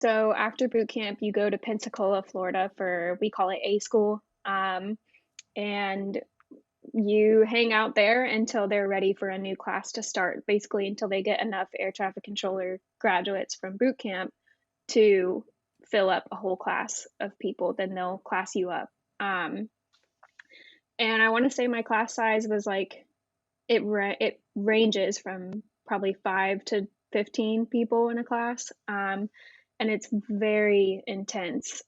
So after boot camp, you go to Pensacola, Florida for we call it A school. And you hang out there until they're ready for a new class to start, basically until they get enough air traffic controller graduates from boot camp to fill up a whole class of people. Then they'll class you up. Um, and I want to say my class size was like it ranges from probably 5 to 15 people in a class, and it's very intense.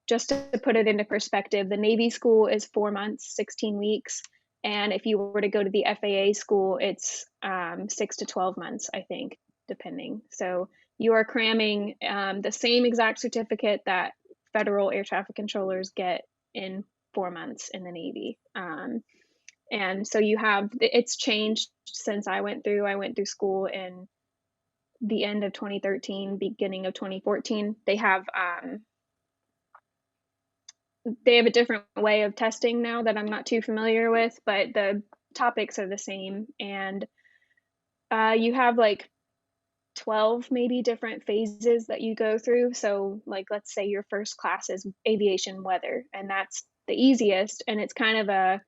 Just to put it into perspective, the Navy school is 4 months, 16 weeks, and if you were to go to the FAA school, it's 6 to 12 months, I think, depending. So you are cramming the same exact certificate that federal air traffic controllers get in 4 months in the Navy. And so you have it's changed since I went through school in the end of 2013, beginning of 2014. They have a different way of testing now that I'm not too familiar with, but the topics are the same. And you have like 12 maybe different phases that you go through. So like let's say your first class is aviation weather, and that's the easiest, and it's kind of a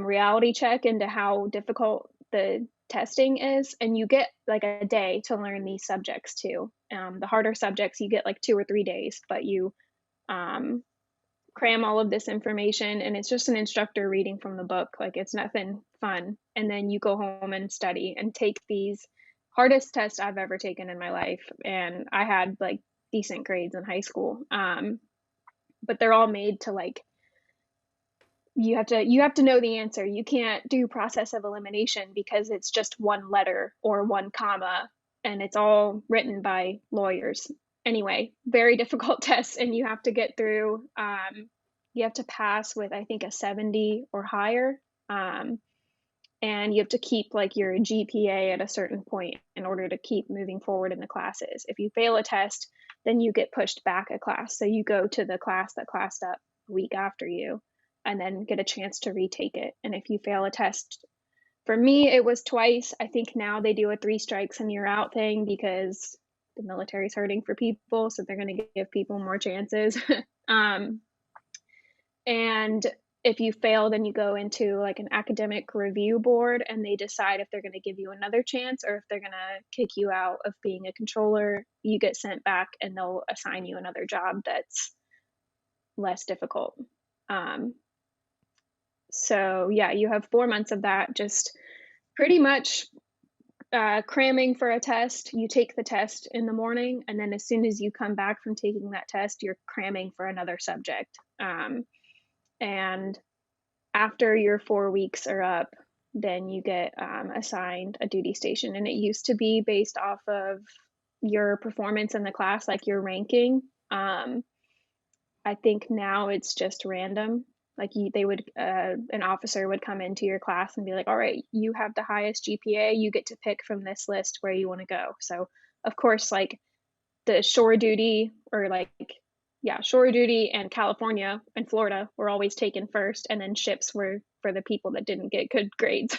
reality check into how difficult the testing is. And you get like a day to learn these subjects too. The harder subjects, you get like 2 or 3 days, but you um, cram all of this information, and it's just an instructor reading from the book. Like it's nothing fun. And then you go home and study and take these hardest tests I've ever taken in my life. And I had like decent grades in high school. But they're all made to like you have to know the answer. You can't do process of elimination because it's just one letter or one comma, and it's all written by lawyers. Anyway, very difficult tests, and you have to get through. You have to pass with I think a 70 or higher, um, and you have to keep like your GPA at a certain point in order to keep moving forward in the classes. If you fail a test, then you get pushed back a class. So you go to the class that classed up a week after you and then get a chance to retake it. And if you fail a test, for me, it was twice. I think now they do a three strikes and you're out thing because the military's hurting for people. So they're going to give people more chances. um, and if you fail, then you go into like an academic review board and they decide if they're going to give you another chance or if they're going to kick you out of being a controller. You get sent back and they'll assign you another job that's less difficult. Um, so, yeah, you have 4 months of that, just pretty much cramming for a test. You take the test in the morning, and then as soon as you come back from taking that test, you're cramming for another subject. And after your 4 weeks are up, then you get assigned a duty station. And it used to be based off of your performance in the class, like your ranking. I think now it's just random. Like they would, an officer would come into your class and be like, "All right, you have the highest GPA. You get to pick from this list where you want to go." So, of course, like the shore duty or like yeah, shore duty and California and Florida were always taken first, and then ships were for the people that didn't get good grades.